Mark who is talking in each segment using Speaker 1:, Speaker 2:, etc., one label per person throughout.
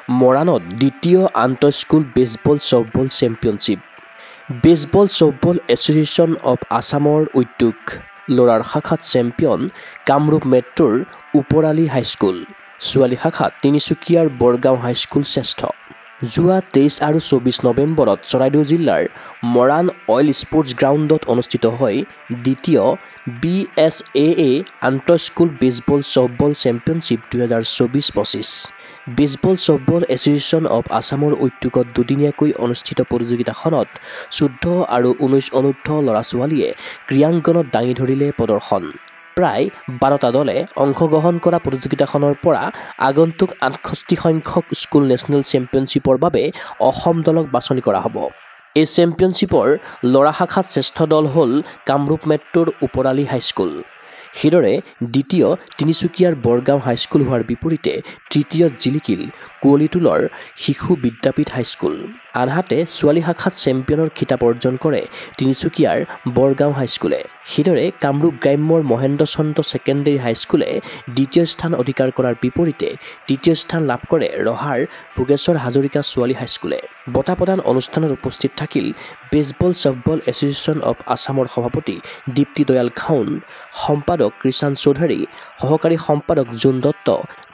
Speaker 1: মৰাণত দ্বিতীয় আন্তঃস্কুল baseball softball championship. Baseball softball association of আছামৰ উদ্যোগ। ল'ৰাৰ শাখাত চেম্পিয়ন কামৰূপ মেট্ৰ'ৰ ওপৰালী হাইস্কুল। ছোৱালী শাখাত তিনিচুকীয়াৰ বৰগাঁও হাইস্কুল শ্ৰেষ্ঠ। যোৱা 23 আৰু 24 নৱেম্বৰত চৰাইদেউ জিলাৰ মৰাণ অইল স্পৰ্টছ গ্ৰাউণ্ডত অনুষ্ঠিত হয় দ্বিতীয় BSAA আন্তঃস্কুল baseball softball championship 2024-25। Baseball softball association of আছামৰ উদ্যোগত দুদিনীয়াকৈ অনুষ্ঠিত প্ৰতিযোগিতাখনত 14 আৰু 19 অনুৰ্ধ ল'ৰা-ছোৱালীয়ে ক্ৰীড়াংগনত দাঙি ধৰিলে প্ৰদৰ্শন। প্ৰায় 12টা দলে অংশগ্ৰহণ কৰা প্ৰতিযোগিতাখনৰ পৰা আগন্তুক 68 সংখ্যক স্কুল নেশ্যনেল চেম্পিয়নশ্বিপৰ বাবে অসম দলক বাছনি কৰা হ'ব। এই চেম্পিয়নশ্বিপৰ ল'ৰা শাখাত শ্ৰেষ্ঠ দল হ'ল কামৰূপ মেট্ৰ'ৰ ওপৰালী হাইস্কুল। সেইদৰে দ্বিতীয় তিনিচুকীয়াৰ বৰগাঁও হাইস্কুল হোৱাৰ বিপৰীতে তৃতীয়ত জিলিকিল কুঁৱলীটোলৰ শিশু বিদ্যাপীঠ হাইস্কুল। আনহাতে ছোৱালী শাখাত চেম্পিয়নৰ খিতাপ অৰ্জন কৰে তিনিচুকীয়াৰ বৰগাঁও হাইস্কুলে। সেইদৰে কামৰূপ গ্ৰাম্যৰ মহেন্দ্ৰ চন্দ্ৰ ছেকেণ্ডেৰী হাইস্কুলে দ্বিতীয় স্থান অধিকাৰ কৰাৰ বিপৰীতে তৃতীয় স্থান লাভ কৰে ৰহাৰ ভোগেশ্বৰ হাজৰিকা ছোৱালী হাইস্কুলে। বঁটা প্ৰদান অনুষ্ঠানত উপস্থিত থাকিল বেছবল ছফ্টবল এছ'চিয়েশ্যন অৱ আছামৰ সভাপতি দীপ্তি দয়াল খাউন, সম্পাদক কৃষাণ চৌধুৰী, সহকাৰী সম্পাদক জোন দত্ত,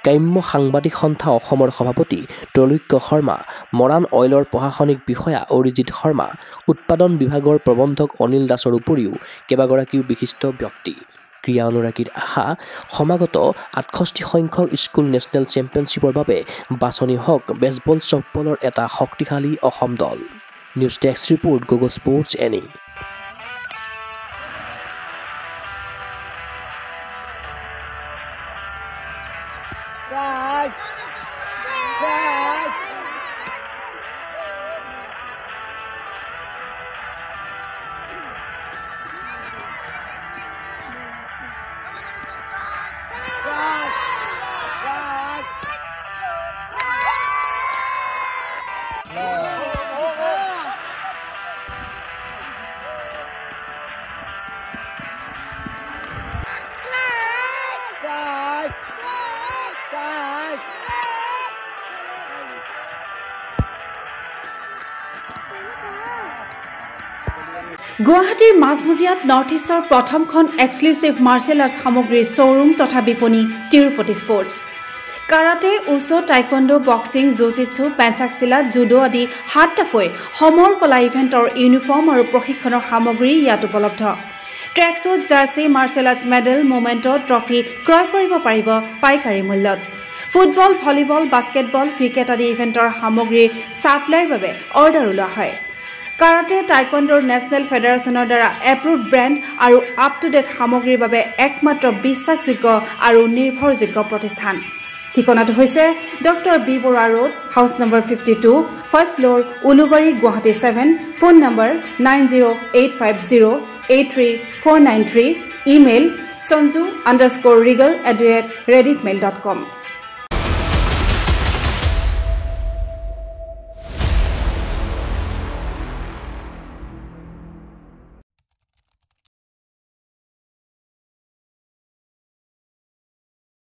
Speaker 1: গ্ৰাম্য সাংবাদিক সন্থা অসমৰ সভাপতি ত্ৰৈলোক্য শৰ্মা, মৰাণ অইলৰ প্ৰশাসনিক বিষয়া অৰিজিৎ শৰ্মা, উৎপাদন বিভাগৰ প্ৰবন্ধক অনিল দাসৰ উপৰিও কেইবাগৰাকীও বিশিষ্ট ব্যক্তি। ক্ৰীড়া অনুৰাগীৰ আশা সমাগত 68 সংখ্যক স্কুল নেশ্যনেল চেম্পিয়নশ্বিপৰ বাবে বাছনি হওক বেছবল ছফ্টবলৰ এটা শক্তিশালী অসম দল। নিউজ ডেস্ক ৰিপৰ্ট গগ স্পৰ্টছ এনি।
Speaker 2: গুৱাহাটীৰ মাজমজিয়াত নৰ্থ ইষ্টৰ প্ৰথমখন এক্সক্লুচিভ মাৰ্চেল আৰ্টছ সামগ্ৰীৰ শ্ব'ৰুম তথা বিপণী Tirupati sports. Karate, wushu, taekwondo, boxing, jujitsu, pencak silat, judo আদি 7টাকৈ সমৰ কলা ইভেণ্টৰ ইউনিফৰ্ম আৰু প্ৰশিক্ষণৰ সামগ্ৰী ইয়াত উপলব্ধ। Tracksuit, jersey, martial arts medal, memento, trophy ক্ৰয় কৰিব পাৰিব পাইকাৰী মূল্যত। ফুটবল, ভলীবল, বাস্কেটবল, ক্ৰিকেট আদি ইভেণ্টৰ সামগ্ৰীৰ ছাপ্লাইৰ বাবে অৰ্ডাৰ ওলোৱা হয়। কাৰাটে, টাইকোৱাণ্ডোৰ নেশ্যনেল ফেডাৰেশ্যনৰ দ্বাৰা এপ্ৰুভড ব্ৰেণ্ড আৰু আপ টু ডেট সামগ্ৰীৰ বাবে একমাত্ৰ বিশ্বাসযোগ্য আৰু নিৰ্ভৰযোগ্য প্ৰতিষ্ঠান। ঠিকনাটো হৈছে doctor B Barua road, house number 52, first floor, Ulubari, Guwahati 7। Phone number 9085083493। Email sanju_regal@rediffmail.com।